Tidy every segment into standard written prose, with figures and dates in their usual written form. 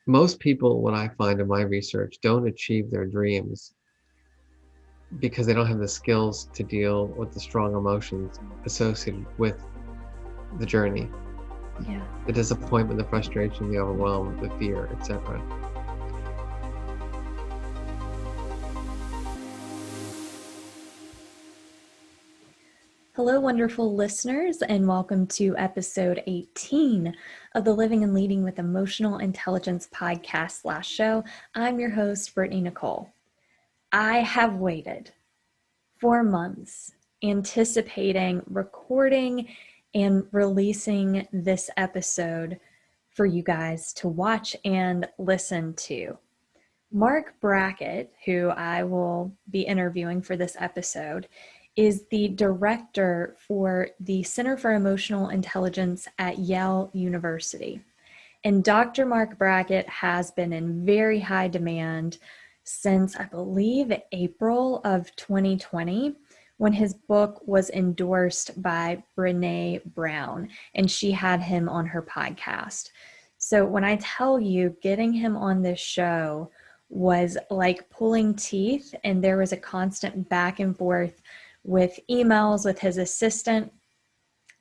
Most people, what I find in my research, don't achieve their dreams because they don't have the skills to deal with the strong emotions associated with the journey. Yeah. The disappointment, the frustration, the overwhelm, the fear, etc. Hello, wonderful listeners, and welcome to episode 18 of the Living and Leading with Emotional Intelligence podcast/show. I'm your host, Brittney-Nichole. I have waited 4 months anticipating recording and releasing this episode for you guys to watch and listen to. Marc Brackett, who I will be interviewing for this episode, is the director for the Center for Emotional Intelligence at Yale University. And Dr. Marc Brackett has been in very high demand since, I believe, April of 2020, when his book was endorsed by Brené Brown, and she had him on her podcast. So when I tell you getting him on this show was like pulling teeth, and there was a constant back and forth with emails with his assistant.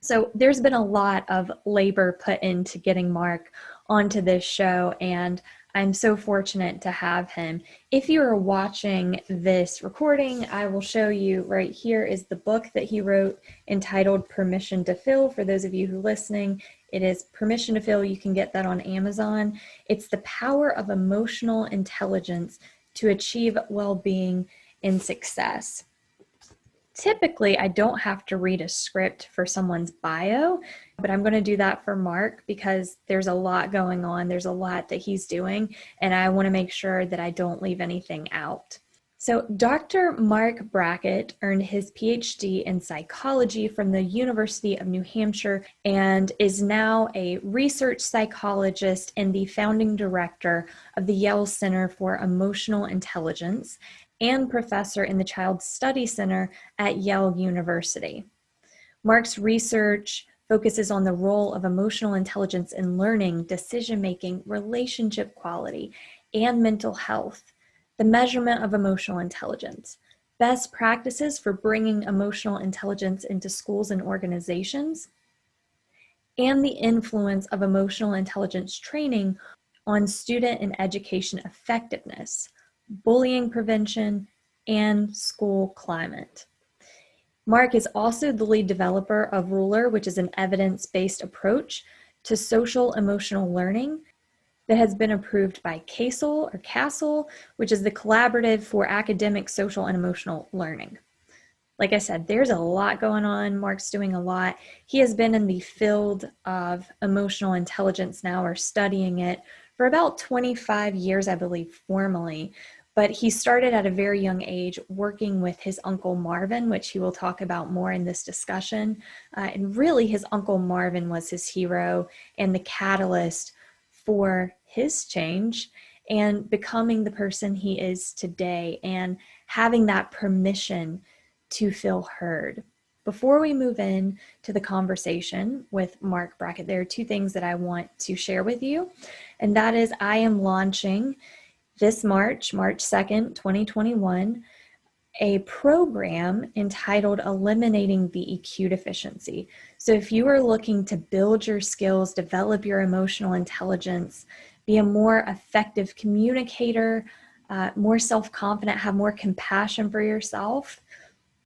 So there's been a lot of labor put into getting Marc onto this show, and I'm so fortunate to have him. If you are watching this recording, I will show you right here is the book that he wrote entitled Permission to Feel. For those of you who are listening, it is Permission to Feel. You can get that on Amazon. It's the power of emotional intelligence to achieve well-being and success. Typically, I don't have to read a script for someone's bio, but I'm going to do that for Marc because there's a lot going on. There's a lot that he's doing, and I want to make sure that I don't leave anything out. So Dr. Marc Brackett earned his PhD in psychology from the University of New Hampshire and is now a research psychologist and the founding director of the Yale Center for Emotional Intelligence and professor in the Child Study Center at Yale University. Marc's research focuses on the role of emotional intelligence in learning, decision-making, relationship quality, and mental health, the measurement of emotional intelligence, best practices for bringing emotional intelligence into schools and organizations, and the influence of emotional intelligence training on student and education effectiveness, bullying prevention, and school climate. Marc is also the lead developer of Ruler, which is an evidence-based approach to social emotional learning that has been approved by CASEL, which is the Collaborative for Academic, Social, and Emotional Learning. Like I said, there's a lot going on. Marc's doing a lot. He has been in the field of emotional intelligence now, or studying it, for about 25 years, I believe, formally. But he started at a very young age working with his Uncle Marvin, which he will talk about more in this discussion. And really, his Uncle Marvin was his hero and the catalyst for his change and becoming the person he is today and having that permission to feel heard. Before we move in to the conversation with Marc Brackett, there are two things that I want to share with you. And that is I am launching this March 2nd, 2021, a program entitled Eliminating the EQ Deficiency. So if you are looking to build your skills, develop your emotional intelligence, be a more effective communicator, more self-confident, have more compassion for yourself,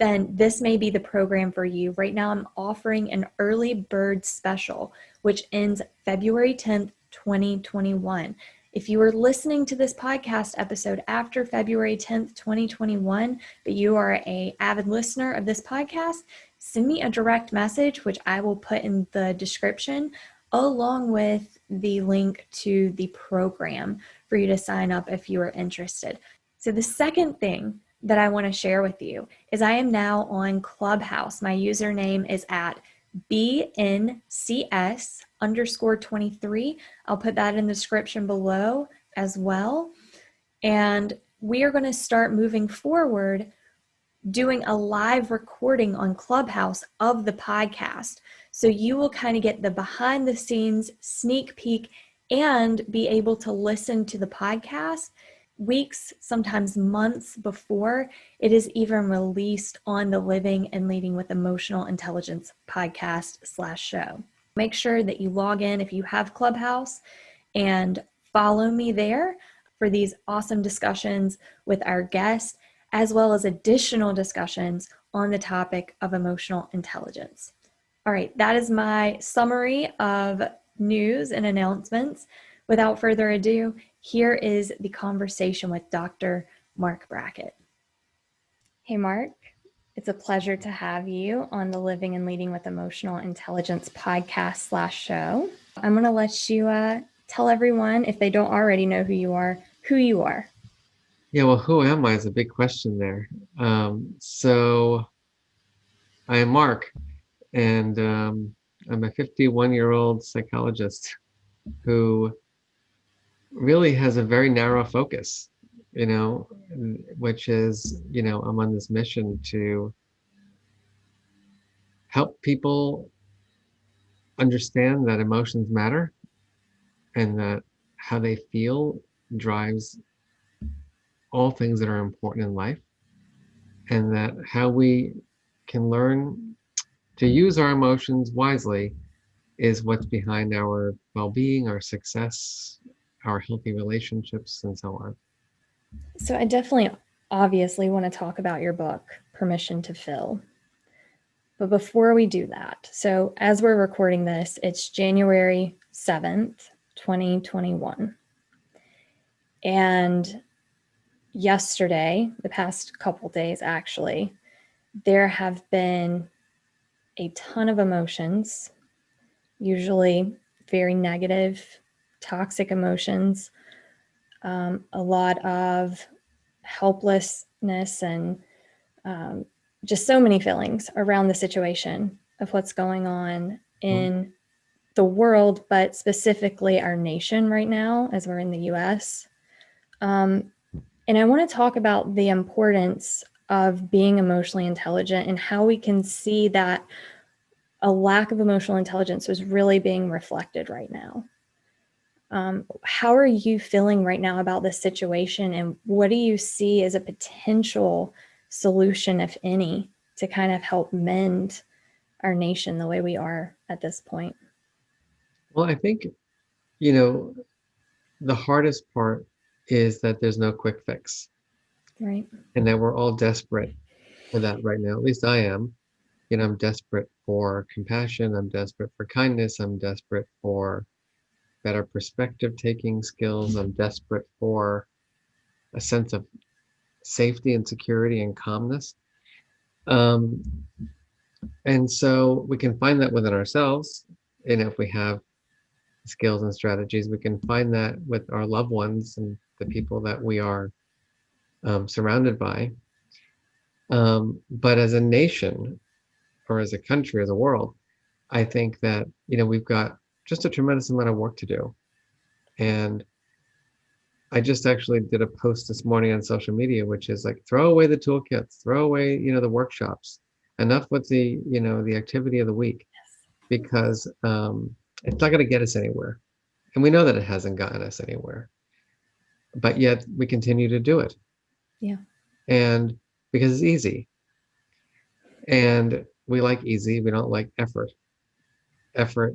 then this may be the program for you. Right now, I'm offering an early bird special, which ends February 10th, 2021. If you are listening to this podcast episode after February 10th, 2021, but you are an avid listener of this podcast, send me a direct message, which I will put in the description, along with the link to the program for you to sign up if you are interested. So the second thing that I want to share with you is I am now on Clubhouse. My username is at BNCS_23. I'll put that in the description below as well. And we are going to start moving forward doing a live recording on Clubhouse of the podcast. So you will kind of get the behind the scenes sneak peek and be able to listen to the podcast weeks, sometimes months before it is even released on the Living and Leading with Emotional Intelligence podcast/show. Make sure that you log in if you have Clubhouse and follow me there for these awesome discussions with our guests, as well as additional discussions on the topic of emotional intelligence. All right, that is my summary of news and announcements. Without further ado, here is the conversation with Dr. Marc Brackett. Hey, Marc, it's a pleasure to have you on the Living and Leading with Emotional Intelligence podcast/show. I'm going to let you tell everyone, if they don't already know who you are, who you are. Yeah, well, who am I is a big question there. So I am Marc, and I'm a 51-year-old psychologist who really has a very narrow focus, which is, I'm on this mission to help people understand that emotions matter and that how they feel drives all things that are important in life, and that how we can learn to use our emotions wisely is what's behind our well-being, our success, our healthy relationships, and so on. So I definitely, obviously, want to talk about your book, Permission to Feel. But before we do that, so as we're recording this, it's January 7th, 2021. And yesterday, the past couple days actually, there have been a ton of emotions, usually very negative, toxic emotions, a lot of helplessness and just so many feelings around the situation of what's going on in the world, but specifically our nation right now, as we're in the US. And I want to talk about the importance of being emotionally intelligent and how we can see that a lack of emotional intelligence is really being reflected right now. How are you feeling right now about this situation, and what do you see as a potential solution, if any, to kind of help mend our nation the way we are at this point? Well, I think, the hardest part is that there's no quick fix, Right. and that we're all desperate for that right now. At least I am. I'm desperate for compassion. I'm desperate for kindness. I'm desperate for better perspective taking skills. I'm desperate for a sense of safety and security and calmness. Um, and so we can find that within ourselves. And if we have skills and strategies, we can find that with our loved ones and the people that we are surrounded by. But as a nation, or as a country, as a world, I think that, we've got just a tremendous amount of work to do. And I just actually did a post this morning on social media, which is like, throw away the toolkits, throw away, the workshops, enough with the activity of the week, because it's not going to get us anywhere. And we know that it hasn't gotten us anywhere, but yet we continue to do it. Yeah. And because it's easy, and we like easy, we don't like effort. Effort,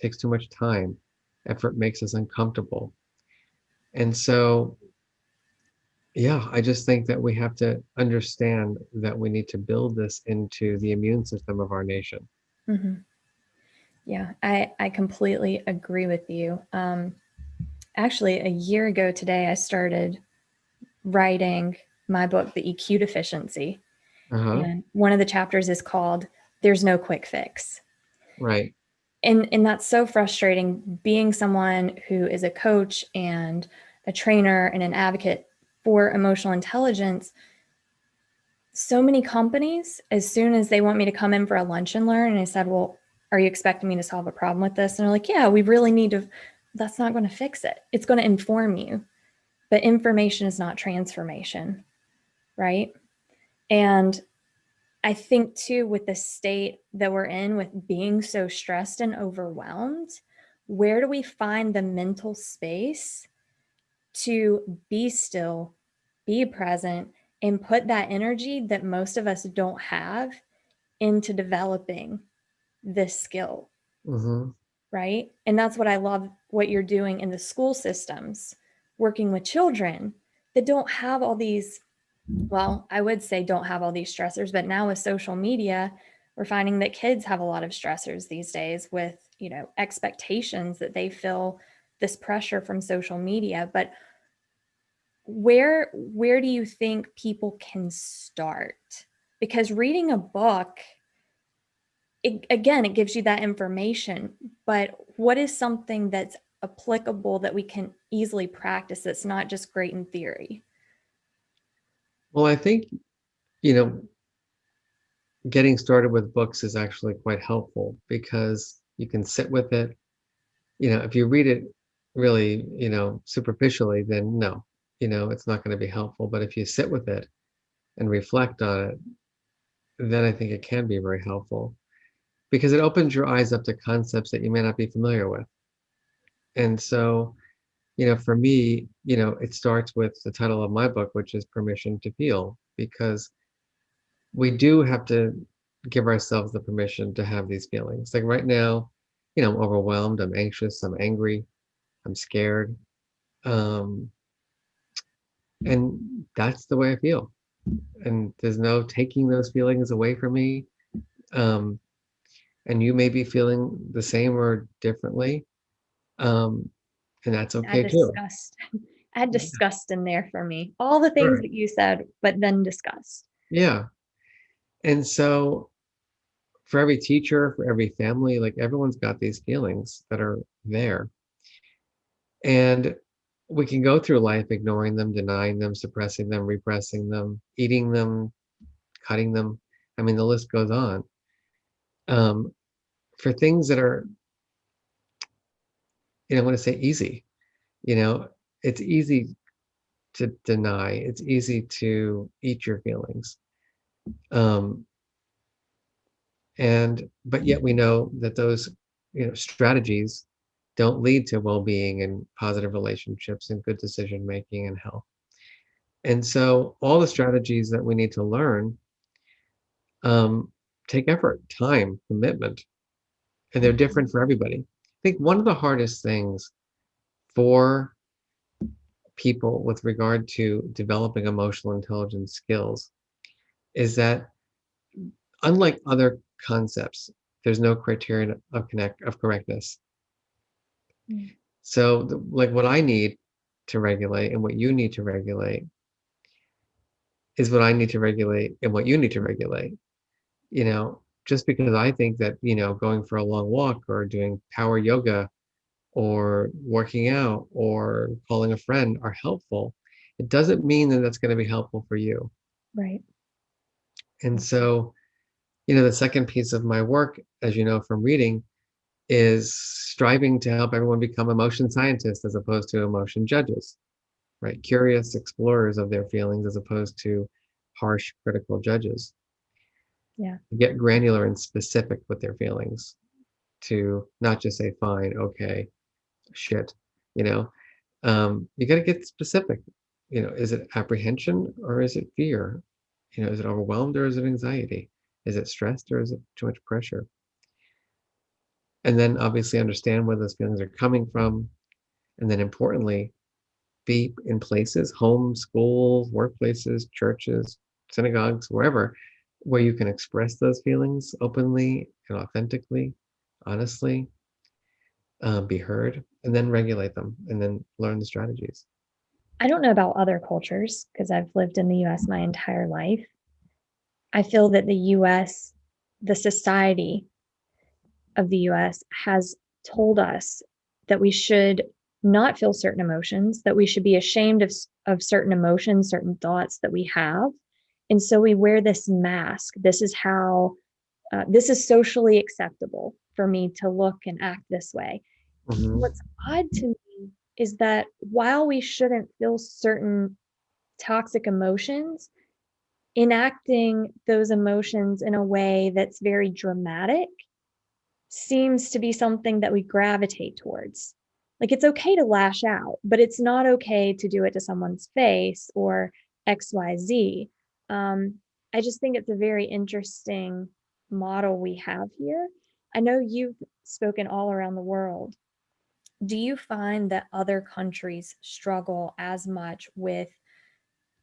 takes too much time. Effort makes us uncomfortable. And so, yeah, I just think that we have to understand that we need to build this into the immune system of our nation. Mm-hmm. Yeah, I completely agree with you. Actually, a year ago today, I started writing my book, The EQ Deficiency. Uh-huh. And one of the chapters is called There's No Quick Fix. Right. And that's so frustrating, being someone who is a coach and a trainer and an advocate for emotional intelligence. So many companies, as soon as they want me to come in for a lunch and learn, and I said, well, are you expecting me to solve a problem with this? And they're like, yeah, we really need to. That's not going to fix it. It's going to inform you. But information is not transformation, right? And I think too, with the state that we're in, with being so stressed and overwhelmed, where do we find the mental space to be still, be present, and put that energy that most of us don't have into developing this skill, Mm-hmm. right? And that's what I love what you're doing in the school systems, working with children that don't have all these, well, I would say don't have all these stressors, but now with social media, we're finding that kids have a lot of stressors these days with, expectations that they feel this pressure from social media. But where do you think people can start? Because reading a book, it gives you that information, but what is something that's applicable that we can easily practice that's not just great in theory? Well, I think, you know, getting started with books is actually quite helpful because you can sit with it. If you read it really, superficially, then no, it's not going to be helpful. But if you sit with it and reflect on it, then I think it can be very helpful because it opens your eyes up to concepts that you may not be familiar with. And so, for me, it starts with the title of my book, which is Permission to Feel, because we do have to give ourselves the permission to have these feelings. Like right now, I'm overwhelmed, I'm anxious, I'm angry, I'm scared. Um, and that's the way I feel. And there's no taking those feelings away from me. Um, and you may be feeling the same or differently. Um, and that's Add okay too. disgust. Add disgust in there for me. All the things Right. that you said, but then disgust. Yeah. And so for every teacher, for every family, like everyone's got these feelings that are there. And we can go through life ignoring them, denying them, suppressing them, repressing them, eating them, cutting them. I mean, the list goes on. Um, for things that are, I want to say easy, you know, it's easy to deny, it's easy to eat your feelings. Um, but yet we know that those, strategies don't lead to well-being and positive relationships and good decision making and health. And so all the strategies that we need to learn um, take effort, time, commitment, and they're different for everybody. I think one of the hardest things for people with regard to developing emotional intelligence skills is that unlike other concepts, there's no criterion of correctness. Mm. So, like what I need to regulate and what you need to regulate is what I need to regulate and what you need to regulate. Just because I think that, going for a long walk or doing power yoga or working out or calling a friend are helpful, it doesn't mean that that's going to be helpful for you. Right. And so, the second piece of my work, as you know from reading, is striving to help everyone become emotion scientists as opposed to emotion judges, right? Curious explorers of their feelings as opposed to harsh, critical judges. Yeah. Get granular and specific with their feelings to not just say, fine, okay, shit, you know, you got to get specific. Is it apprehension or is it fear? Is it overwhelmed or is it anxiety? Is it stressed or is it too much pressure? And then obviously understand where those feelings are coming from. And then importantly, be in places, homes, schools, workplaces, churches, synagogues, wherever, where you can express those feelings openly and authentically, honestly, be heard, and then regulate them and then learn the strategies. I don't know about other cultures because I've lived in the US my entire life. I feel that the US, the society of the US has told us that we should not feel certain emotions, that we should be ashamed of certain emotions, certain thoughts that we have. And so we wear this mask. This is how, this is socially acceptable for me to look and act this way. Hmm. What's odd to me is that while we shouldn't feel certain toxic emotions, enacting those emotions in a way that's very dramatic seems to be something that we gravitate towards. Like it's okay to lash out, but it's not okay to do it to someone's face or XYZ. I just think it's a very interesting model we have here. I know you've spoken all around the world. Do you find that other countries struggle as much with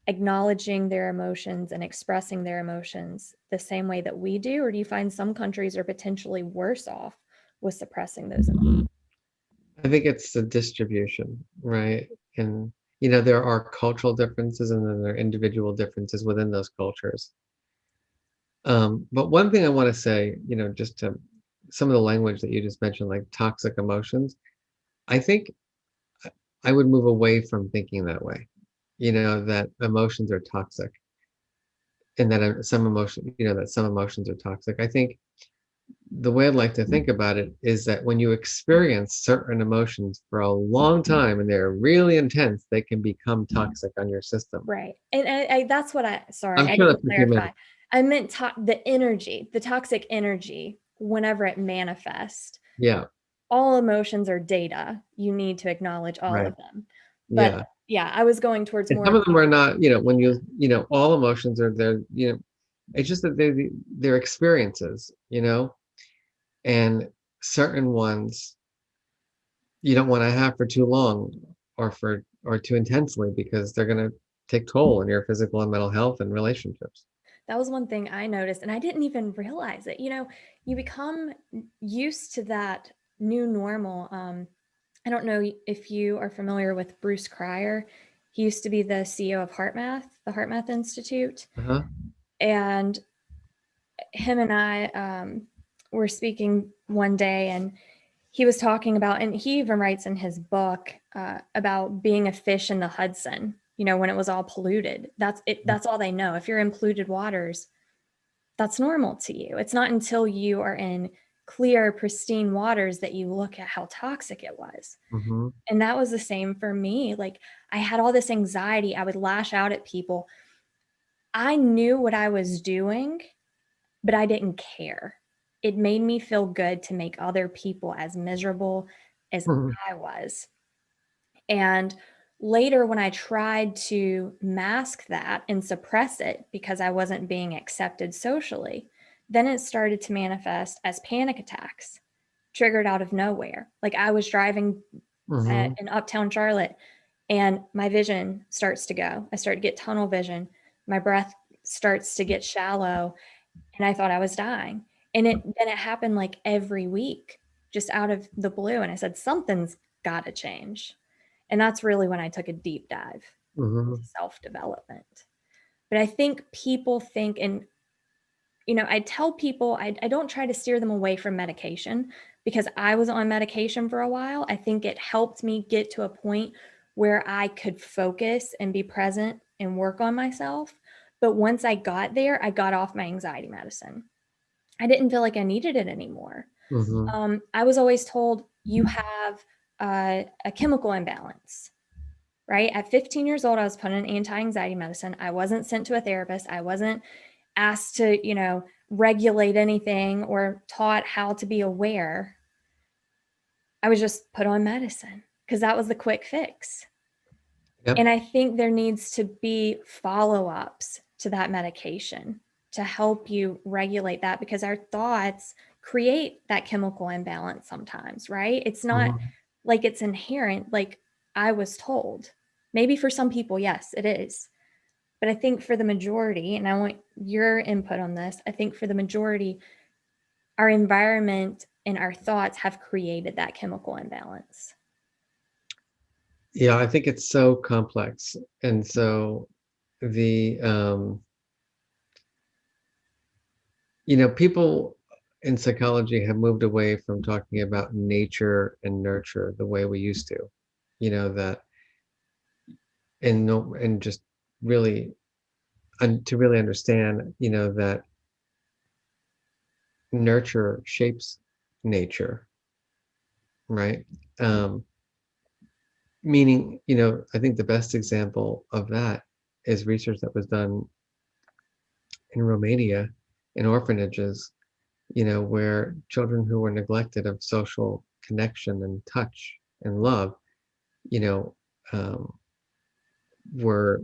acknowledging their emotions and expressing their emotions the same way that we do? Or do you find some countries are potentially worse off with suppressing those emotions? I think it's the distribution, right? And, there are cultural differences and then there are individual differences within those cultures. But one thing I want to say, just to some of the language that you just mentioned, like toxic emotions, I think I would move away from thinking that way, that emotions are toxic and that some emotions are toxic. I think the way I'd like to think about it is that when you experience certain emotions for a long time and they're really intense, they can become toxic on your system. Right. And that's what sorry, I'm I sure didn't that's what you clarify. meant. I meant the energy, the toxic energy, whenever it manifests. Yeah, All emotions are data. You need to acknowledge all right. of them. But Yeah. yeah, I was going towards And more some of of them are not, when all emotions are there, it's just that they're experiences, and certain ones you don't want to have for too long or too intensely because they're going to take toll on your physical and mental health and relationships. that was one thing I noticed, and I didn't even realize it. You become used to that new normal. I don't know if you are familiar with Bruce Cryer. He used to be the CEO of the HeartMath Institute, Uh-huh. and him and I were speaking one day, and he was talking about, and he even writes in his book about being a fish in the Hudson. When it was all polluted. That's it. That's all they know. If you're in polluted waters, that's normal to you. It's not until you are in clear, pristine waters that you look at how toxic it was. Mm-hmm. And that was the same for me. Like I had all this anxiety. I would lash out at people. I knew what I was doing, but I didn't care. It made me feel good to make other people as miserable as Mm-hmm. I was. And later, when I tried to mask that and suppress it because I wasn't being accepted socially, then it started to manifest as panic attacks triggered out of nowhere. Like I was driving Mm-hmm. in uptown Charlotte and my vision starts to go. I start to get tunnel vision. My breath starts to get shallow and I thought I was dying. And it happened like every week, just out of the blue. And I said, something's got to change. And that's really when I took a deep dive into Mm-hmm. self-development. But I think people think, and I tell people I don't try to steer them away from medication because I was on medication for a while. I think it helped me get to a point where I could focus and be present and work on myself. But once I got there, I got off my anxiety medicine. I didn't feel like I needed it anymore. Mm-hmm. I was always told you have a chemical imbalance, right? At 15 years old, I was put on anti-anxiety medicine. I wasn't sent to a therapist. I wasn't asked to, regulate anything or taught how to be aware. I was just put on medicine because that was the quick fix. Yep. And I think there needs to be follow-ups to that medication to help you regulate that because our thoughts create that chemical imbalance sometimes, right? It's not Mm-hmm. like it's inherent, like I was told. Maybe for some people, yes, it is. But I think for the majority, and I want your input on this, I think for the majority, our environment and our thoughts have created that chemical imbalance. Yeah, I think it's so complex. And so the people in psychology have moved away from talking about nature and nurture the way we used to. That and no and just really and to really understand, that nurture shapes nature, right? Um, Meaning, I think the best example of that is research that was done in Romania in orphanages where children who were neglected of social connection and touch and love, you know, um, were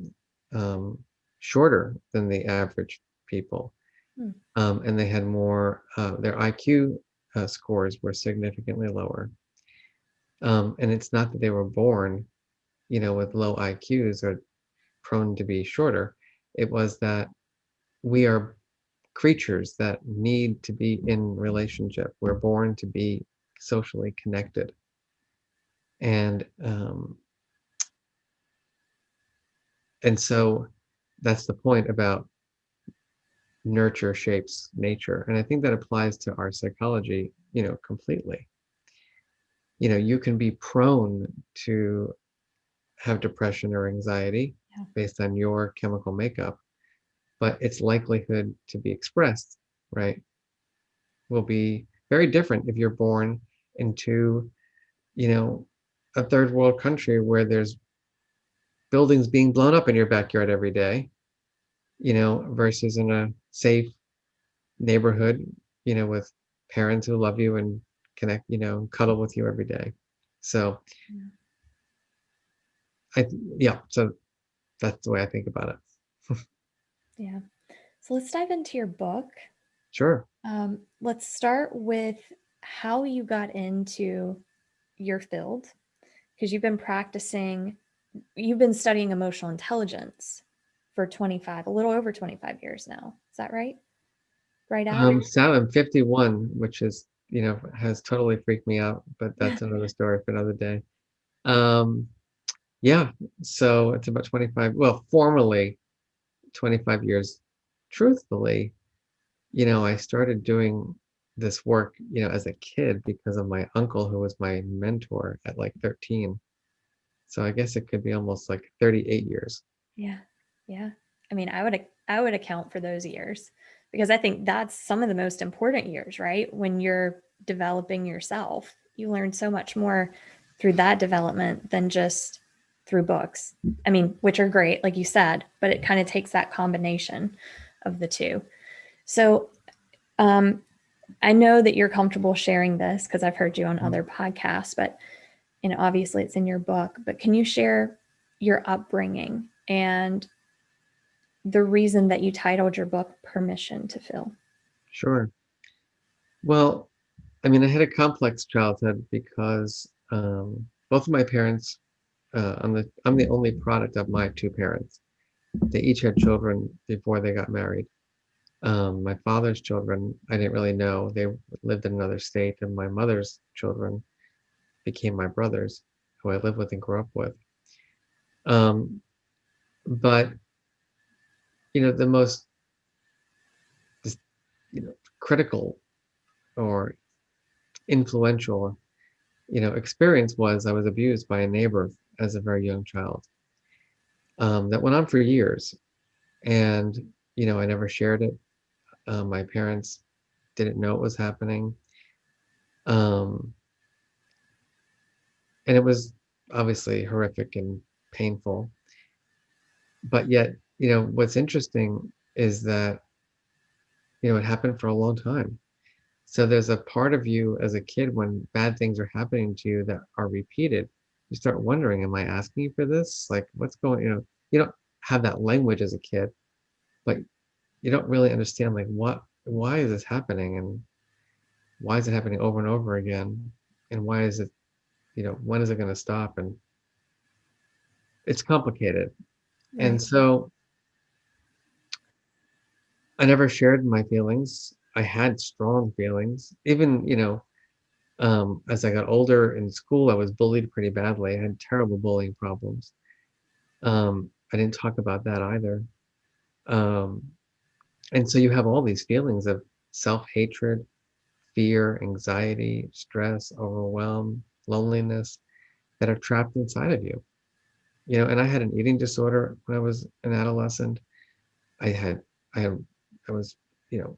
um, shorter than the average people. Hmm. And they had more, their IQ scores were significantly lower. And it's not that they were born, with low IQs or prone to be shorter. It was that we are creatures that need to be in relationship. We're born to be socially connected. And so that's the point about nurture shapes nature. And I think that applies to our psychology, completely. You can be prone to have depression or anxiety Yeah. based on your chemical makeup, but its likelihood to be expressed, right, will be very different if you're born into, you know, a third world country where there's buildings being blown up in your backyard every day, versus in a safe neighborhood, with parents who love you and connect, cuddle with you every day. So Yeah. I, yeah, so that's the way I think about it. Yeah. So let's dive into your book. Sure. Let's start with how you got into your field, because you've been studying emotional intelligence for a little over 25 years now. Is that right? Right at? So I'm 51, which is, has totally freaked me out, but Yeah. that's another story for another day. Um, yeah, so it's about 25, well, formally 25 years. Truthfully, I started doing this work, as a kid because of my uncle who was my mentor at like 13. So I guess it could be almost like 38 years. Yeah. Yeah. I mean, I would account for those years, because I think that's some of the most important years, right? When you're developing yourself, you learn so much more through that development than just through books. I mean, which are great, like you said, but it kind of takes that combination of the two. So, um, I know that you're comfortable sharing this because I've heard you on other podcasts, but obviously it's in your book. But can you share your upbringing and the reason that you titled your book Permission to Feel? Sure. Well, I mean, I had a complex childhood because both of my parents, I'm the only product of my two parents. They each had children before they got married. My father's children, I didn't really know. They lived in another state, and my mother's children became my brothers, who I lived with and grew up with. Um, but the most just, critical or influential, experience was I was abused by a neighbor as a very young child. That went on for years, and I never shared it. My parents didn't know it was happening. Um, and it was obviously horrific and painful. But yet, what's interesting is that, it happened for a long time. So there's a part of you as a kid when bad things are happening to you that are repeated, you start wondering, am I asking for this? Like, what's going, you don't have that language as a kid, but you don't really understand, like, why is this happening? And why is it happening over and over again? And why is it, when is it going to stop? And it's complicated. Right. And so I never shared my feelings. I had strong feelings. Even, as I got older in school, I was bullied pretty badly. I had terrible bullying problems. I didn't talk about that either. Um, and so you have all these feelings of self-hatred, fear, anxiety, stress, overwhelm, loneliness that are trapped inside of you. And I had an eating disorder when I was an adolescent. I had, I had, I was, you know,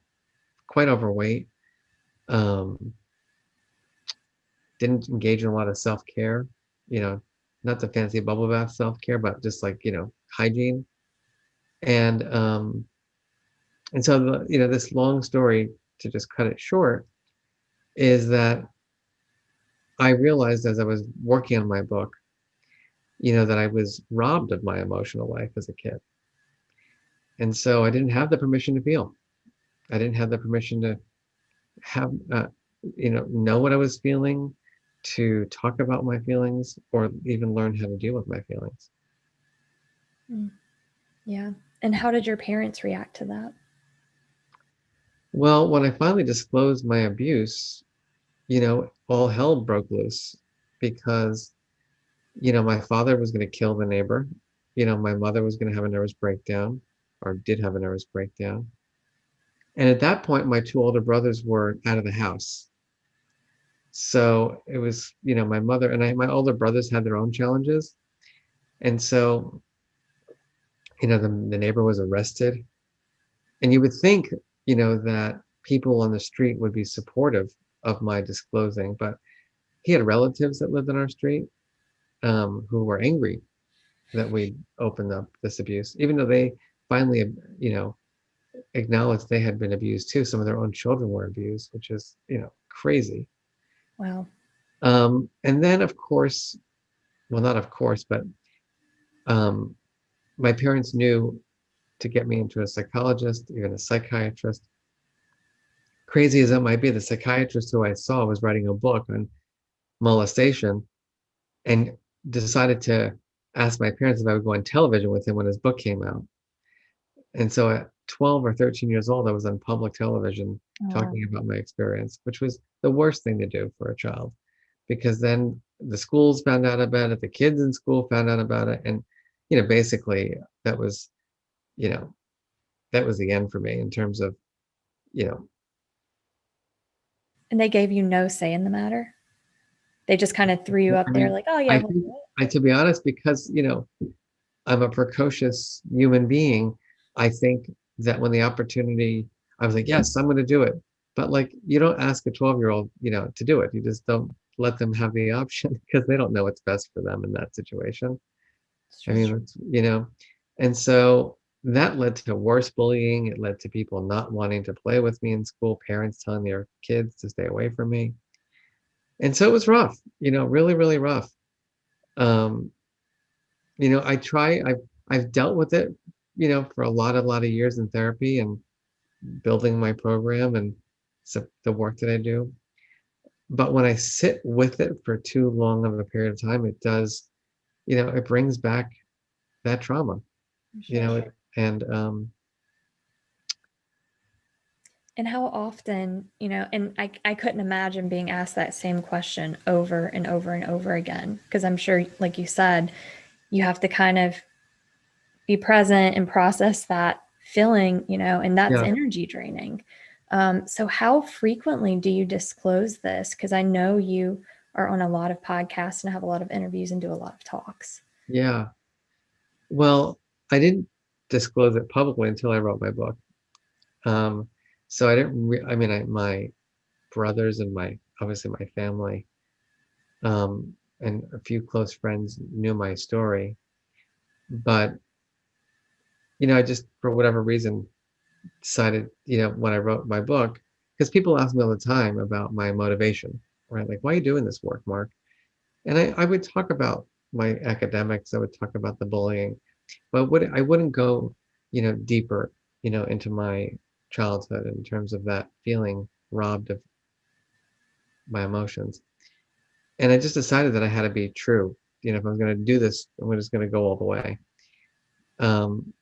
quite overweight. Um, didn't engage in a lot of self-care, you know, not the fancy bubble bath self-care, but just like, hygiene. And and so this long story. to just cut it short, is that I realized as I was working on my book, that I was robbed of my emotional life as a kid. And so I didn't have the permission to feel. I didn't have the permission to have, know what I was feeling, to talk about my feelings, or even learn how to deal with my feelings. Yeah. And how did your parents react to that? Well, when I finally disclosed my abuse, all hell broke loose because, my father was going to kill the neighbor. My mother was going to have a nervous breakdown, or did have a nervous breakdown. And at that point, my two older brothers were out of the house. So it was, my mother and my older brothers had their own challenges. And so, the neighbor was arrested. And you would think, that people on the street would be supportive of my disclosing, but he had relatives that lived on our street, who were angry that we opened up this abuse, even though they finally, acknowledged they had been abused too. Some of their own children were abused, which is, crazy. Wow. And then, of course, well, not of course, but um, my parents knew to get me into a psychologist, even a psychiatrist. Crazy as that might be, the psychiatrist who I saw was writing a book on molestation and decided to ask my parents if I would go on television with him when his book came out. And so at 12 or 13 years old, I was on public television Oh, talking about my experience, which was the worst thing to do for a child, because then the schools found out about it, the kids in school found out about it. And, basically that was, you know, that was the end for me in terms of, you know, and they gave you no say in the matter? They just kind of threw you I up there mean, like, oh, yeah, I we'll think, do it. to be honest, because, I'm a precocious human being, I think that when the opportunity, I was like, yes, I'm going to do it. But like, you don't ask a 12-year-old, to do it. You just don't let them have the option because they don't know what's best for them in that situation. It's I just mean, and so that led to worse bullying. It led to people not wanting to play with me in school, parents telling their kids to stay away from me. And so it was rough, really, really rough. Um, I've dealt with it, for a lot of years in therapy and building my program and the work that I do. But when I sit with it for too long of a period of time, it does, it brings back that trauma, you sure. know, and And how often, and I couldn't imagine being asked that same question over and over and over again, because I'm sure, like you said, you have to kind of be present and process that feeling, and that's yeah, energy draining. So, how frequently do you disclose this? Because I know you are on a lot of podcasts and have a lot of interviews and do a lot of talks. yeah. Well, I didn't disclose it publicly until I wrote my book. Um, so I didn't, I mean, my brothers and obviously my family, and a few close friends knew my story, but, I just, for whatever reason, decided, when I wrote my book, because people ask me all the time about my motivation, right? Like, why are you doing this work, Mark? And I would talk about my academics, I would talk about the bullying, but I wouldn't go, deeper, into my childhood in terms of that feeling robbed of my emotions. And I just decided that I had to be true. If I'm going to do this, I'm just going to go all the way. Um,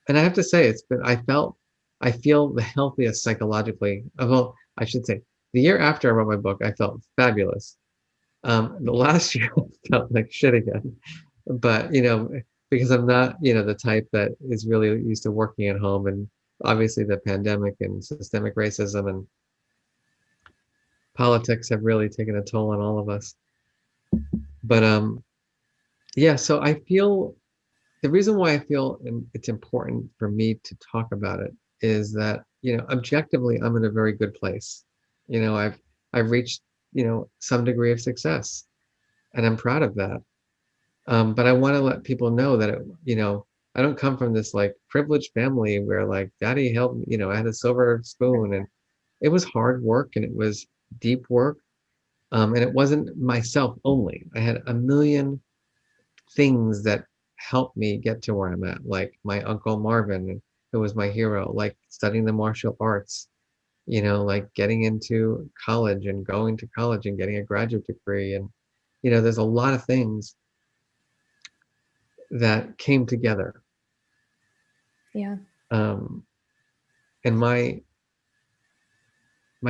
and I have to say, I feel the healthiest psychologically. Well, I should say, the year after I wrote my book, I felt fabulous. The last year I felt like shit again, but because I'm not, the type that is really used to working at home, and obviously the pandemic and systemic racism and politics have really taken a toll on all of us. But yeah, so I feel the reason why I feel it's important for me to talk about it is that, objectively, I'm in a very good place. I've reached, some degree of success, and I'm proud of that. But I want to let people know that, I don't come from this like privileged family where like daddy helped, I had a silver spoon, and it was hard work and it was deep work. And it wasn't myself only. I had a million things that helped me get to where I'm at, like my Uncle Marvin, who was my hero, like studying the martial arts, like getting into college and going to college and getting a graduate degree. And, there's a lot of things that came together. Yeah. Um, and my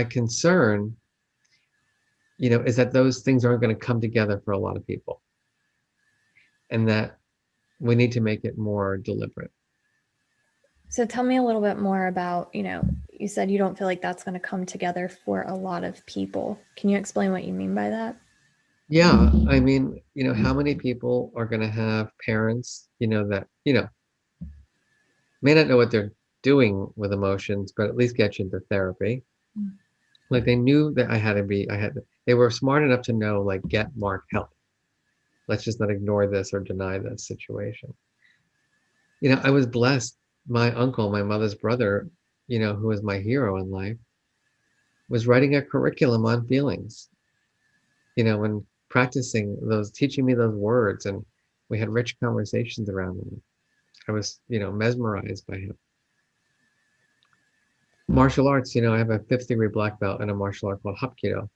concern, is that those things aren't going to come together for a lot of people, and that we need to make it more deliberate. So tell me a little bit more about, you said you don't feel like that's going to come together for a lot of people. Can you explain what you mean by that? Yeah, I mean, how many people are going to have parents, that, may not know what they're doing with emotions, but at least get you into therapy. Mm. Like they knew that they were smart enough to know, like, get Mark help. Let's just not ignore this or deny this situation. I was blessed. My uncle, my mother's brother, who was my hero in life, was writing a curriculum on feelings, and practicing teaching me those words. And we had rich conversations around them. I was, mesmerized by him. Martial arts, I have a 5th-degree black belt in a martial art called Hapkido.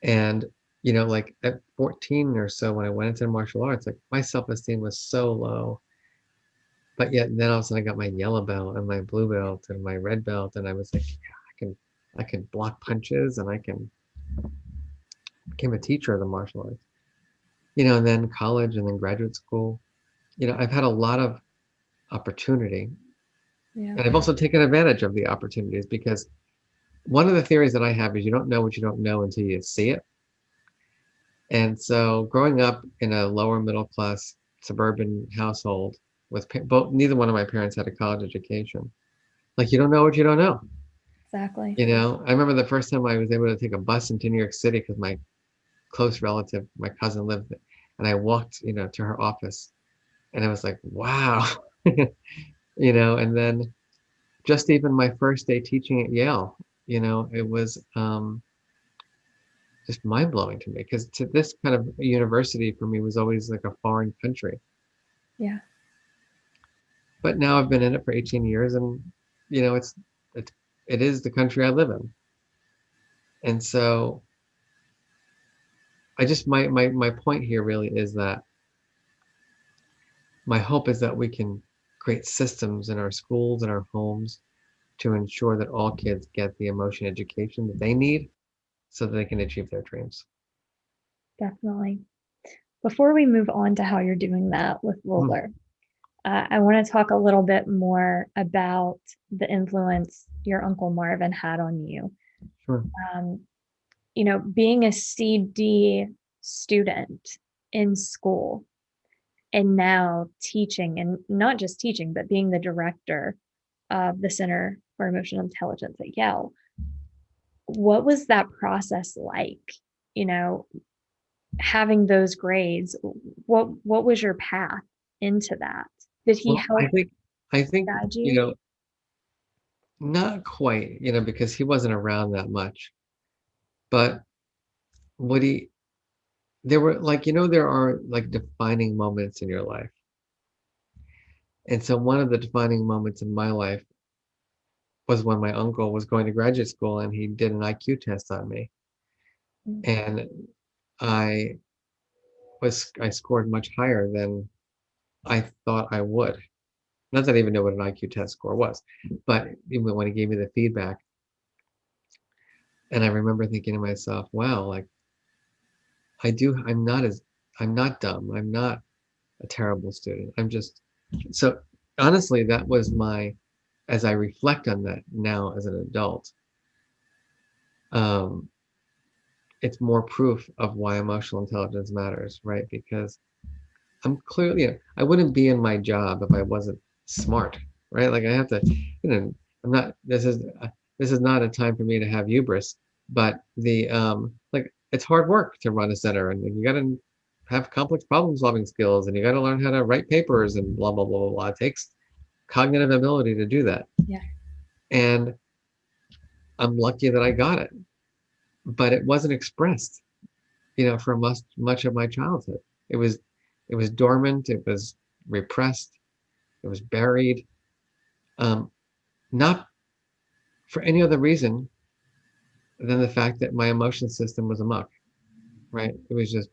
And, like at 14 or so, when I went into martial arts, like my self-esteem was so low. But yet then all of a sudden I got my yellow belt and my blue belt and my red belt. And I was like, yeah, I can block punches and became a teacher of the martial arts, and then college and then graduate school. I've had a lot of opportunity. Yeah. And I've also taken advantage of the opportunities, because one of the theories that I have is you don't know what you don't know until you see it. And so growing up in a lower middle class suburban household with neither one of my parents had a college education. Like, you don't know what you don't know. Exactly. I remember the first time I was able to take a bus into New York City because my close relative, my cousin, lived there. And I walked, to her office, and I was like, wow. And then just even my first day teaching at Yale, it was just mind blowing to me, because to this kind of university for me was always like a foreign country. Yeah. But now I've been in it for 18 years, and it's it is the country I live in. And so I just my point here really is that my hope is that we can create systems in our schools and our homes to ensure that all kids get the emotion education that they need so that they can achieve their dreams. Definitely. Before we move on to how you're doing that with Mhm. Roller, I want to talk a little bit more about the influence your Uncle Marvin had on you. Sure. Um, being a CD student in school and now teaching, and not just teaching, but being the director of the Center for Emotional Intelligence at Yale. What was that process like? You know, having those grades, what was your path into that? Did he Well, help I think, guide you? not quite, because he wasn't around that much. But what he there were, like, there are like defining moments in your life. And so one of the defining moments in my life was when my uncle was going to graduate school and he did an IQ test on me. Mm. And I I scored much higher than I thought I would. Not that I even know what an IQ test score was, but even when he gave me the feedback, and I remember thinking to myself, wow, like I'm not dumb. I'm not a terrible student. So honestly, that was as I reflect on that now as an adult, um, it's more proof of why emotional intelligence matters, right? Because I'm clearly, I wouldn't be in my job if I wasn't smart, right? Like I have to, I'm not, this is not a time for me to have hubris, but like it's hard work to run a center, and you got to have complex problem solving skills, and you got to learn how to write papers and blah, blah, blah, blah, blah. It takes cognitive ability to do that. Yeah. And I'm lucky that I got it, but it wasn't expressed, for much of my childhood. It was it was dormant, it was repressed, it was buried, um, not for any other reason than the fact that my emotion system was amok, right? It was just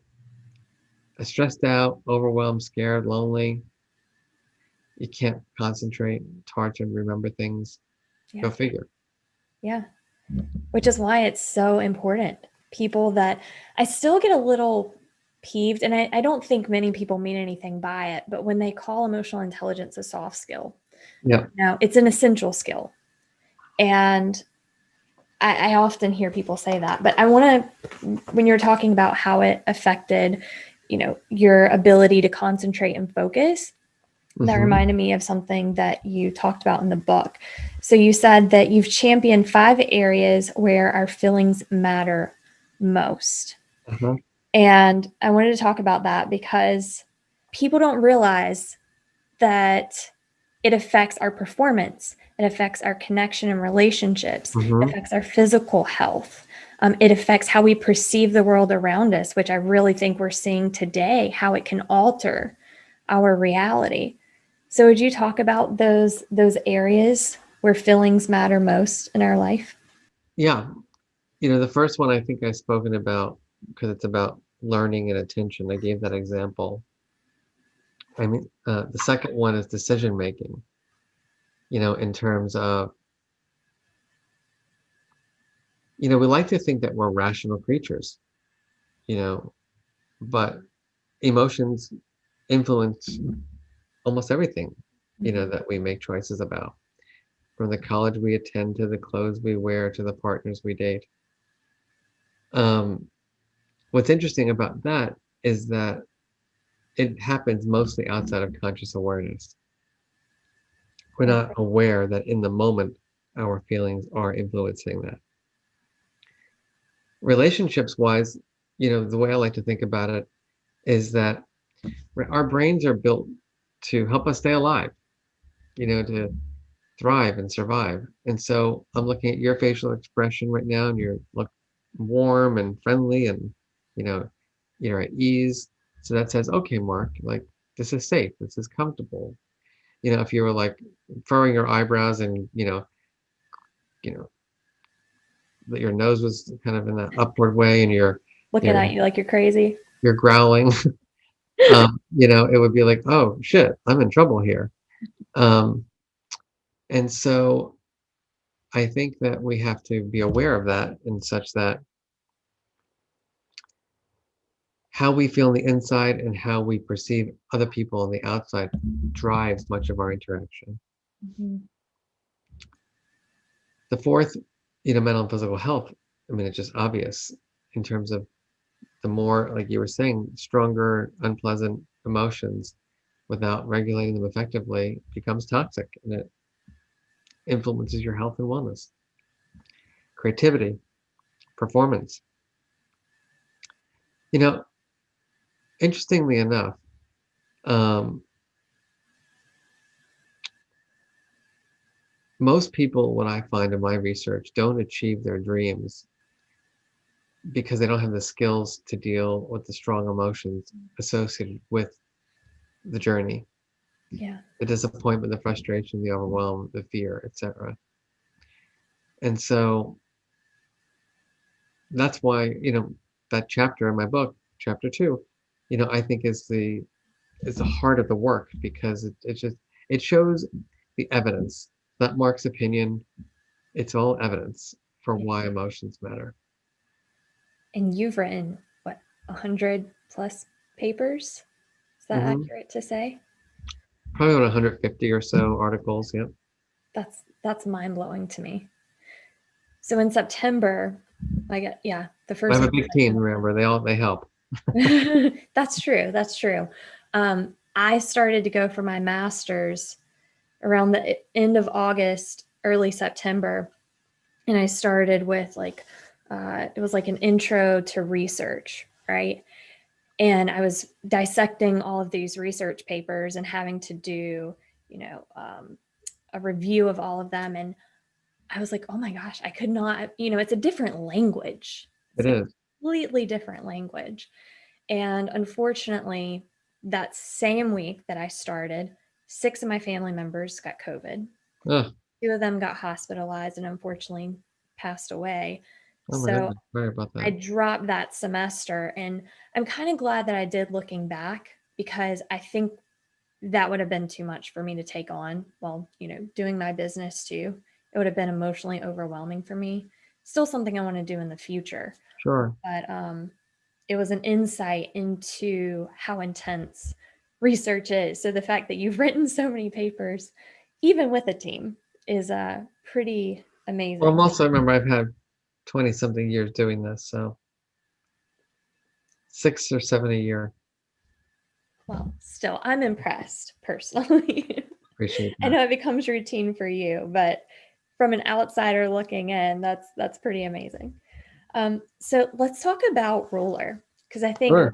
stressed out, overwhelmed, scared, lonely. You can't concentrate. It's hard to remember things. Go Yeah. figure. Yeah. Which is why it's so important. People that I still get a little peeved, and I don't think many people mean anything by it, but when they call emotional intelligence a soft skill, Yeah. it's an essential skill. And I often hear people say that, but I want to, when you're talking about how it affected, your ability to concentrate and focus, that Mm-hmm. reminded me of something that you talked about in the book. So you said that you've championed 5 areas where our feelings matter most. Uh-huh. And I wanted to talk about that because people don't realize that it affects our performance, it affects our connection and relationships, it Mm-hmm. affects our physical health. It affects how we perceive the world around us, which I really think we're seeing today, how it can alter our reality. So would you talk about those areas where feelings matter most in our life? Yeah. The first one I think I've spoken about because it's about learning and attention. I gave that example. I mean, the second one is decision making, in terms of, we like to think that we're rational creatures, you know, but emotions influence almost everything, Mhm. that we make choices about, from the college we attend to the clothes we wear to the partners we date. Um, what's interesting about that is that it happens mostly outside of conscious awareness. We're not aware that in the moment our feelings are influencing that. Relationships wise, the way I like to think about it is that our brains are built to help us stay alive, to thrive and survive. And so I'm looking at your facial expression right now, and you look warm and friendly, and you know you're at ease. So that says, okay, Mark, like, this is safe, this is comfortable. If you were like furrowing your eyebrows, and you know that your nose was kind of in that upward way, and Looking you're at you like you're crazy. you're growling, it would be like, oh shit, I'm in trouble here. Um, and so I think that we have to be aware of that, in such that how we feel on the inside and how we perceive other people on the outside drives much of our interaction. Mhm. The fourth, mental and physical health, I mean, it's just obvious, in terms of the more, like you were saying, stronger, unpleasant emotions without regulating them effectively becomes toxic, and it influences your health and wellness, creativity, performance. You know, Interestingly enough, um, most people, what I find in my research, don't achieve their dreams because they don't have the skills to deal with the strong emotions associated with the journey, Yeah. the disappointment, the frustration, the overwhelm, the fear, etc. And so that's why, that chapter in my book, chapter 2, I think is the heart of the work, because it shows the evidence, not Mark's opinion. It's all evidence for Yeah. why emotions matter. And you've written what, 100 plus papers? Is that Hmm. accurate to say? Probably about 150 or so articles. Yeah. That's mind blowing to me. So in September, I get, yeah, the I first have a week big team, remember, they help. of that's true. That's true. I started to go for my master's around the end of August, early September, and I started with it was like an intro to research, right? And I was dissecting all of these research papers and having to do, you know, um, a review of all of them. And I was like, oh my gosh, I could not, it's a different language. It It's a is. completely different language. And unfortunately, that same week that I started, 6 of my family members got COVID. Oh, 2 of them got hospitalized and unfortunately passed away. oh my So goodness. Sorry about I that. dropped that semester, and I'm kind of glad that I did looking back, because I think that would have been too much for me to take on while, doing my business too. It would have been emotionally overwhelming for me. Still something I want to do in the future, Sure. but it was an insight into how intense research is. So the fact that you've written so many papers, even with a team, is pretty Well, I'm amazing. also, remember, I've had 20 something years doing this, so 6 or 7 a year. Well, still, I'm impressed personally. Appreciate I that. know it becomes routine for you, but from an outsider looking in, that's pretty amazing. So let's talk about ruler, because I think Sure.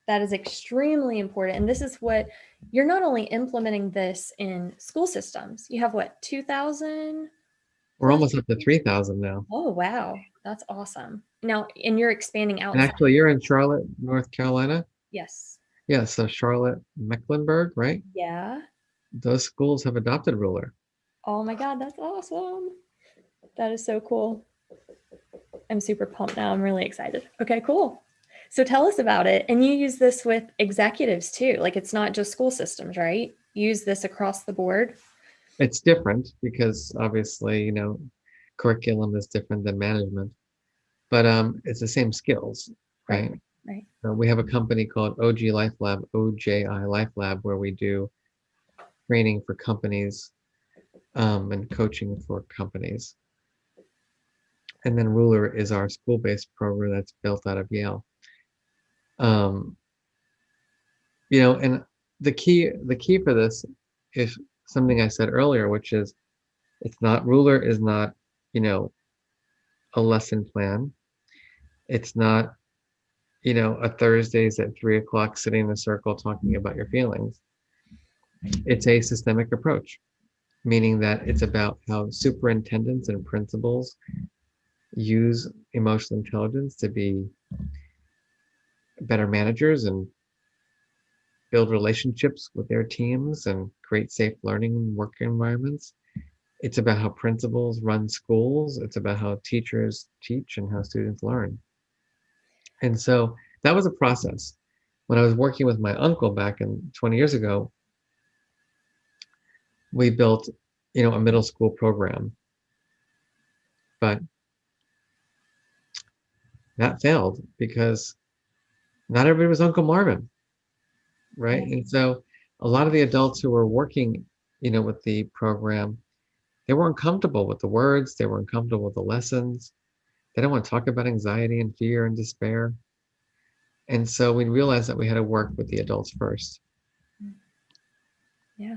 that is extremely important. And this is what you're not only implementing this in school systems. You have what, 2,000 We're plus? almost up to 3,000 now. Oh wow, that's awesome. Now, and you're expanding And outside. actually, you're in Charlotte, North Carolina. Yes. Yeah, so Charlotte, Mecklenburg, right? Yeah. Those schools have adopted ruler. Oh my God, that's awesome. That is so cool. I'm super pumped now. I'm really excited. Okay, cool. So tell us about it. And you use this with executives too. Like it's not just school systems, right? You use this across the board. It's different because obviously, curriculum is different than management, but it's the same skills, Right. right? Right. We have a company called OG Life Lab, OJI Life Lab, where we do training for companies and coaching for companies. And then Ruler is our school-based program that's built out of Yale. Um, and the key for this is something I said earlier, which is Ruler is not, you know, a lesson plan. It's not, a Thursdays at 3 o'clock sitting in a circle talking about your feelings. It's a systemic approach, meaning that it's about how superintendents and principals use emotional intelligence to be better managers and build relationships with their teams and create safe learning work environments. It's about how principals run schools. It's about how teachers teach and how students learn. And so that was a process. When I was working with my uncle back in 20 years ago, we built, a middle school program, but that failed because not everybody was Uncle Marvin, right? Yeah. And so a lot of the adults who were working, with the program, they weren't comfortable with the words, they weren't comfortable with the lessons. They don't want to talk about anxiety and fear and despair. And so we realized that we had to work with the adults first. Yeah.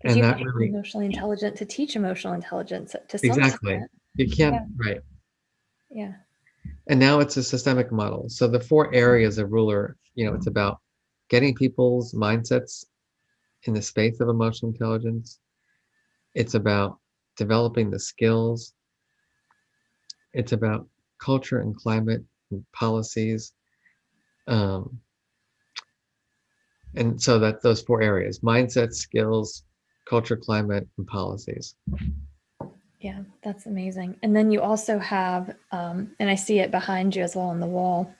Because And you that have to be really, emotionally intelligent to teach emotional intelligence to some exactly, extent. you can't, Yeah. right. Yeah. And now it's a systemic model. So the 4 areas of Ruler, it's about getting people's mindsets in the space of emotional intelligence. It's about developing the skills. It's about culture and climate and policies. Um, and so that those 4 areas: mindset, skills, culture, climate, and policies. Yeah, that's amazing. And then you also have, and I see it behind you as well on the wall.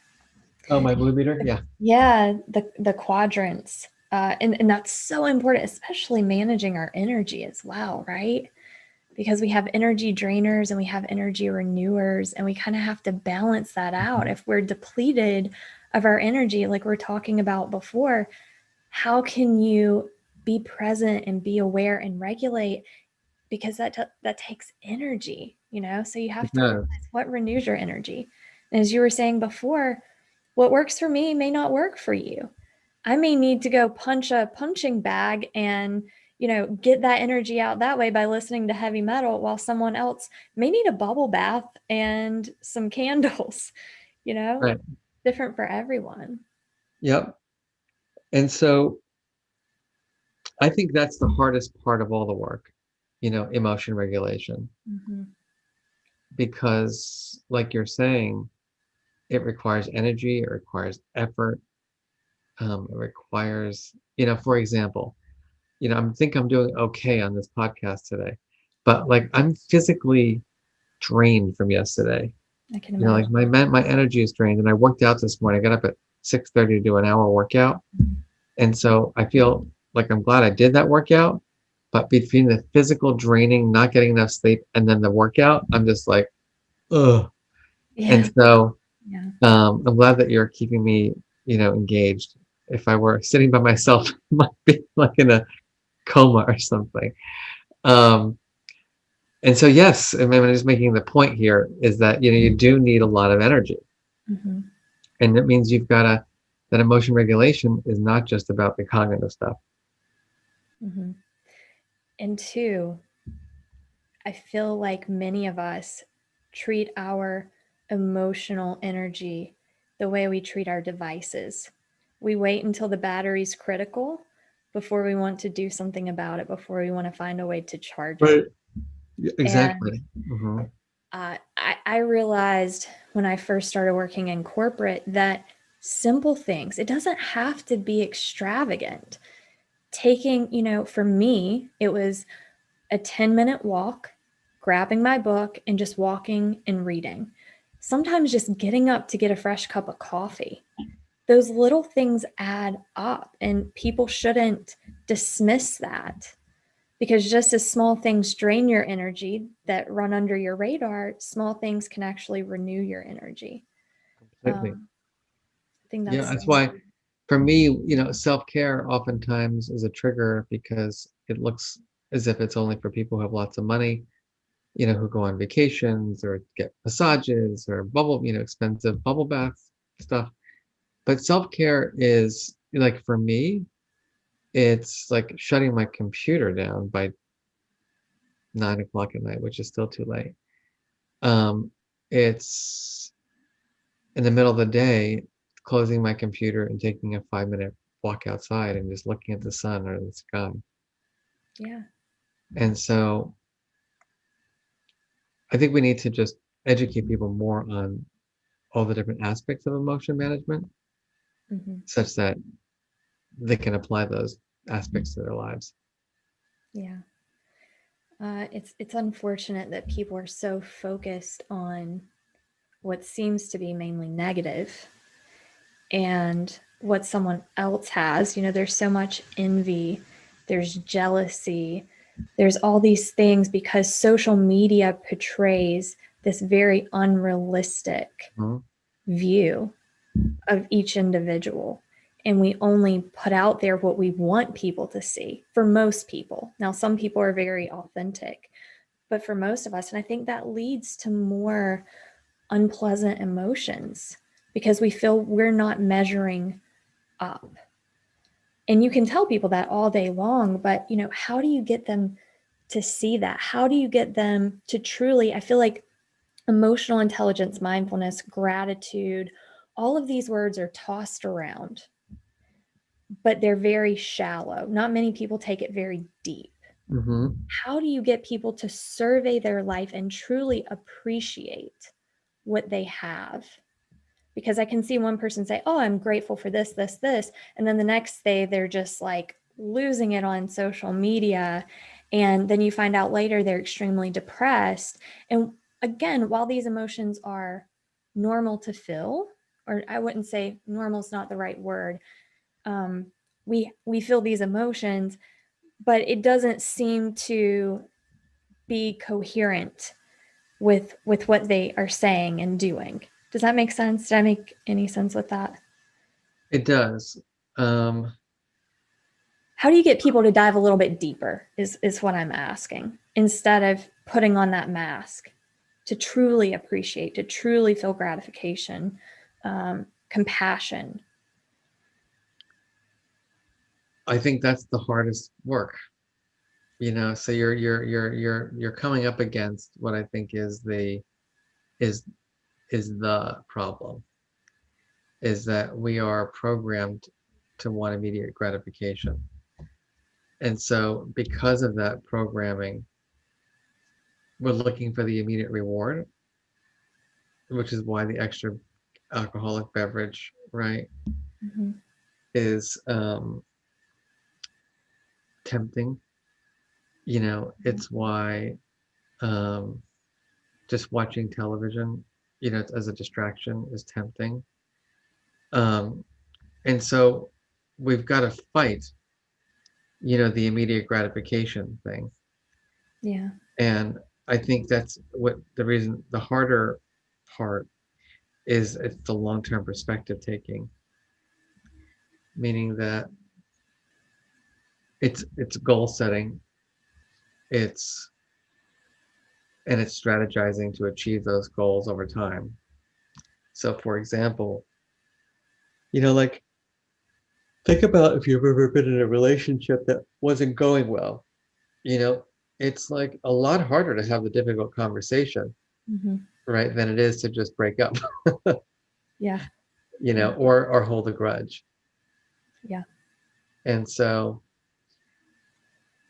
Oh, my blue meter? Yeah. Yeah, the quadrants. And that's so important, especially managing our energy as well, right? Because we have energy drainers and we have energy renewers, and we kind of have to balance that out. If we're depleted of our energy, like we're talking about before, how can you be present and be aware and regulate? Because that takes energy, so you have to No, realize what renews your energy. And as you were saying before, what works for me may not work for you. I may need to go punch a punching bag and, get that energy out that way by listening to heavy metal, while someone else may need a bubble bath and some candles, right. different for everyone. Yep. And so I think that's the hardest part of all the work, emotion regulation, Mm-hmm. because like you're saying, it requires energy, it requires effort, it requires, for example, I think I'm doing okay on this podcast today, but like I'm physically drained from yesterday. I can Like imagine. my energy is drained, and I worked out this morning. I got up at 6:30 to do an hour workout, and so I feel like I'm glad I did that workout. But between the physical draining, not getting enough sleep, and then the workout, I'm just like, ugh. And Yeah. so Yeah. I'm glad that you're keeping me, engaged. If I were sitting by myself, I might be like in a coma or something. Um, and so, yes, I mean, I'm just making the point here is that, you do need a lot of energy. Mm-hmm. And it means that emotion regulation is not just about the cognitive stuff. Mm-hmm. And two, I feel like many of us treat our emotional energy the way we treat our devices. We wait until the battery's critical before we want to do something about it, before we want to find a way to charge it. Right. And Exactly. Hmm. I realized when I first started working in corporate that simple things, it doesn't have to be extravagant. Taking, for me, it was a 10-minute walk, grabbing my book, and just walking and reading. Sometimes just getting up to get a fresh cup of coffee. Those little things add up, and people shouldn't dismiss that because just as small things drain your energy that run under your radar, small things can actually renew your energy. Completely. I think Yeah, that's that's so. why for me, self-care oftentimes is a trigger because it looks as if it's only for people who have lots of money, who go on vacations or get massages or expensive bubble baths stuff. But self-care is like for me, it's like shutting my computer down by 9 o'clock at night, which is still too late. It's in the middle of the day, closing my computer and taking a 5-minute walk outside and just looking at the sun or the sky. Yeah. And so I think we need to just educate people more on all the different aspects of emotion management Hmm. such that they can apply those aspects to their lives. Yeah. It's unfortunate that people are so focused on what seems to be mainly negative and what someone else has. There's so much envy, there's jealousy, there's all these things because social media portrays this very unrealistic Mhm. view of each individual. And we only put out there what we want people to see for most people. Now, some people are very authentic, but for most of us, and I think that leads to more unpleasant emotions because we feel we're not measuring up. And you can tell people that all day long, but how do you get them to see that? How do you get them to truly, I feel like emotional intelligence, mindfulness, gratitude, all of these words are tossed around, but they're very shallow. Not many people take it very deep. Mhm. How do you get people to survey their life and truly appreciate what they have? Because I can see one person say, "Oh, I'm grateful for this, this, this." And then the next day they're just like losing it on social media. And then you find out later they're extremely depressed. And again, while these emotions are normal to feel, or I wouldn't say normal is not the right word, um, we feel these emotions, but it doesn't seem to be coherent with what they are saying and doing. Does that make sense? Did I make any sense with that? It does. Um, How do you get people to dive a little bit deeper is what I'm asking, instead of putting on that mask to truly appreciate, to truly feel gratification, compassion. I think that's the hardest work. So you're coming up against what I think is is the problem, is that we are programmed to want immediate gratification. And so because of that programming, we're looking for the immediate reward, which is why the extra alcoholic beverage, right, Mm-hmm. is tempting. It's why um, just watching television, as a distraction is tempting. Um, and so we've got to fight, the immediate gratification thing. Yeah. And I think that's what the reason, the harder part is it's the long-term perspective taking, meaning that it's goal setting, it's and it's strategizing to achieve those goals over time. So for example, like think about if you've ever been in a relationship that wasn't going well, you know, it's like a lot harder to have the difficult conversation, Mm-hmm. right, than it is to just break up, Yeah. Yeah. or hold a grudge. Yeah. And so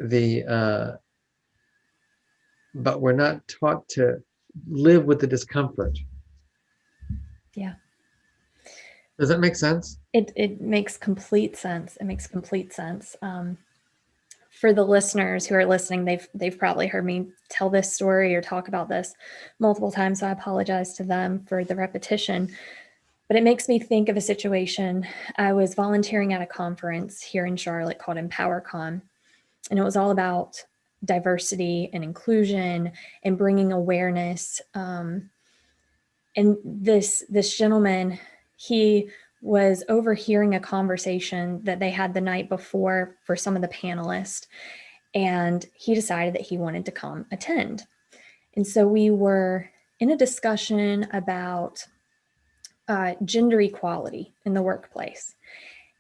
the but we're not taught to live with the discomfort. Yeah. Does that make sense? It makes complete sense. It makes complete sense. For the listeners who are listening, they've probably heard me tell this story or talk about this multiple times, so I apologize to them for the repetition. But it makes me think of a situation. I was volunteering at a conference here in Charlotte called EmpowerCon, and it was all about diversity and inclusion and bringing awareness. And this gentleman, he was overhearing a conversation that they had the night before for some of the panelists, and he decided that he wanted to come attend. And so we were in a discussion about gender equality in the workplace.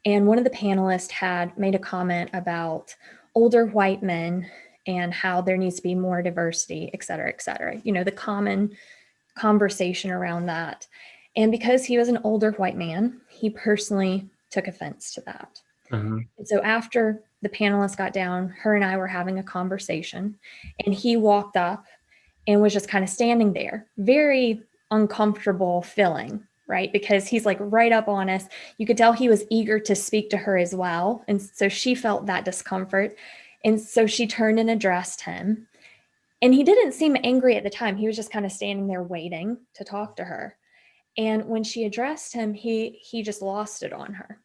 And one of the panelists had made a comment about older white men and how there needs to be more diversity, et cetera, et cetera. The common conversation around that. And because he was an older white man, he personally took offense to that. Uh-huh. And so after the panelists got down, her and I were having a conversation, and he walked up and was just kind of standing there, very uncomfortable feeling, right? Because he's like right up on us. You could tell he was eager to speak to her as well. And so she felt that discomfort. And so she turned and addressed him. And he didn't seem angry at the time. He was just kind of standing there waiting to talk to her. And when she addressed him, he just lost it on her.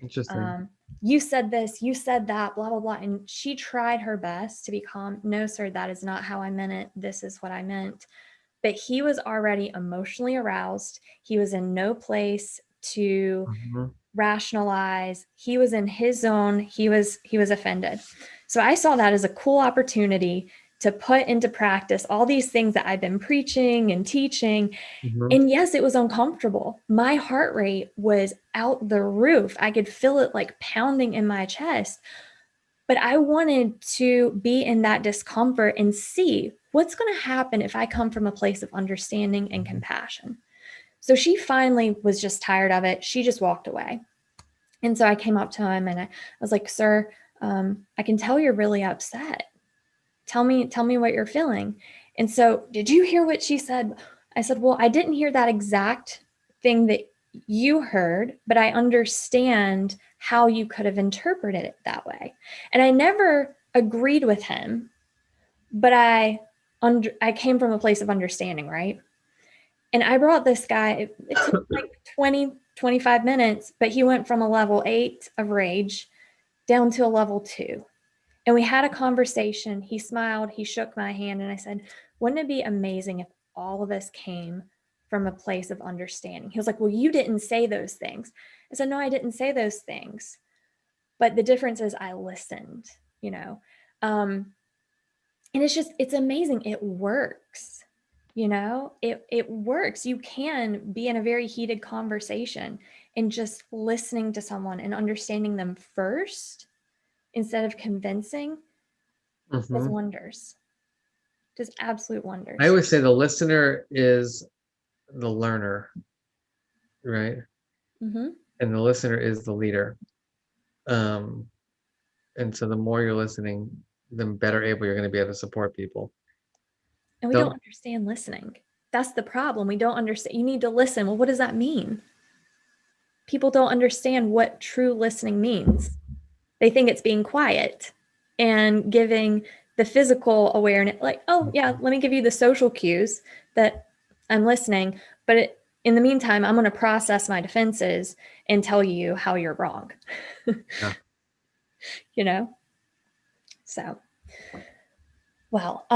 Interesting. um, you said this, you said that, blah, blah, blah. And she tried her best to be calm. No, sir, that is not how I meant it. This is what I meant. But he was already emotionally aroused. He was in no place to Mhm. rationalize. He was in his zone. He was offended. So I saw that as a cool opportunity to put into practice all these things that I've been preaching and teaching. Mhm. And yes, it was uncomfortable. My heart rate was out the roof. I could feel it like pounding in my chest. But I wanted to be in that discomfort and see what's going to happen if I come from a place of understanding and Mhm. compassion. So she finally was just tired of it. She just walked away. And so I came up to him and I was like, sir, I can tell you're really upset. Tell me what you're feeling. And so, did you hear what she said? I said, well, I didn't hear that exact thing that you heard, but I understand how you could have interpreted it that way. And I never agreed with him, but I came from a place of understanding, right? And I brought this guy, it took like 20-25 minutes, but he went from a level 8 of rage down to a level 2. And we had a conversation. He smiled, he shook my hand, and I said, wouldn't it be amazing if all of us came from a place of understanding? He was like, well, you didn't say those things. I said, no, I didn't say those things. But the difference is I listened, you know. Um, and it's amazing. It works. It works. You can be in a very heated conversation and just listening to someone and understanding them first instead of convincing does Mhm. wonders. Does absolute I wonders. always say the listener is the learner, right? Mm-hmm. And the listener is the leader. Um, and so the more you're listening, the better able you're going to be able to support people. And we don't understand listening. That's the problem. We don't understand. You need to listen. Well, what does that mean? People don't understand what true listening means. They think it's being quiet and giving the physical awareness, like, oh, yeah, let me give you the social cues that I'm listening. But in the meantime, I'm going to process my defenses and tell you how you're wrong. Yeah. You know? So, well,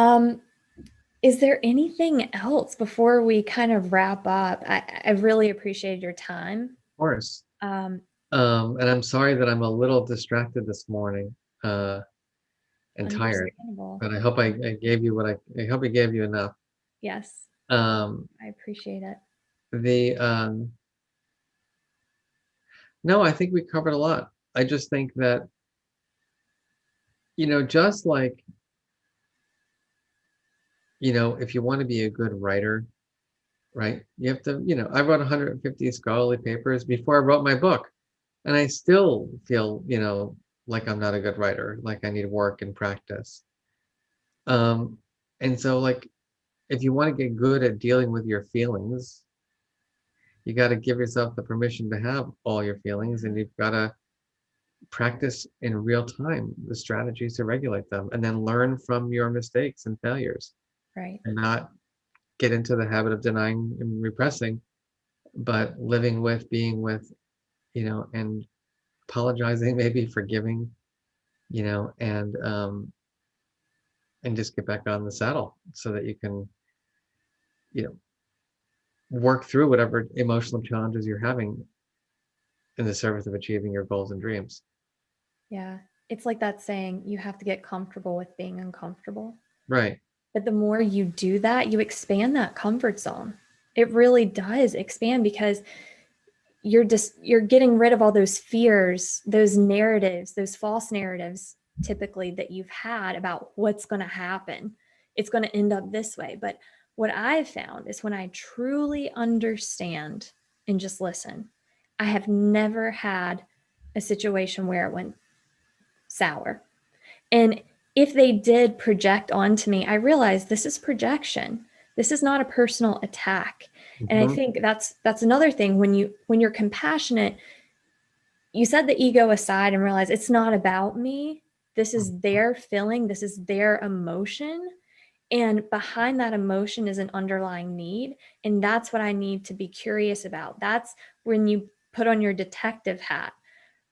is there anything else before we kind of wrap up? I really appreciated your time. Of course. Um, And I'm sorry that I'm a little distracted this morning, and tired, Understandable. but I hope I gave you I hope I gave you enough. Yes, Um, I appreciate it. the, no, I think we covered a lot. I just think that, just like, if you want to be a good writer, right? You have to, I wrote 150 scholarly papers before I wrote my book, and I still feel, like I'm not a good writer, like I need work and practice. And so, like, if you want to get good at dealing with your feelings, you got to give yourself the permission to have all your feelings, and you've got to practice in real time the strategies to regulate them, and then learn from your mistakes and failures, Right. and not get into the habit of denying and repressing, but living with, being with, and apologizing, maybe forgiving, and just get back on the saddle so that you can, you know, work through whatever emotional challenges you're having in the service of achieving your goals and dreams. Yeah. It's like that saying, you have to get comfortable with being uncomfortable. Right. But the more you do that, you expand that comfort zone. It really does expand because you're getting rid of all those fears, those narratives, those false narratives typically that you've had about what's going to happen. It's going to end up this way. But what I've found is when I truly understand and just listen, I have never had a situation where it went sour. And if they did project onto me, I realized this is projection. This is not a personal attack. And I Mhm. think that's another thing when you're compassionate, you set the ego aside and realize it's not about me. This is their feeling, this is their emotion. And behind that emotion is an underlying need. And that's what I need to be curious about. That's when you put on your detective hat,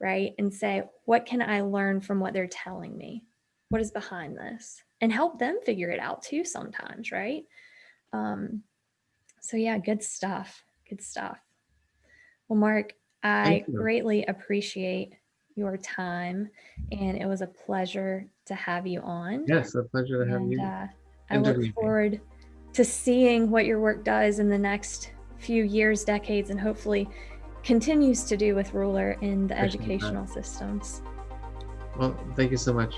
right? And say, what can I learn from what they're telling me? What is behind this? And help them figure it out too sometimes, right? Um, so, yeah, good stuff. Good stuff. Well, Marc, Thank I you. greatly appreciate your time, and it was a pleasure to have you on. Yes, a pleasure to have And you I look interview me. forward to seeing what your work does in the next few years, decades, and hopefully continues to do with Ruler in the Appreciate that. educational systems. Well, thank you so much.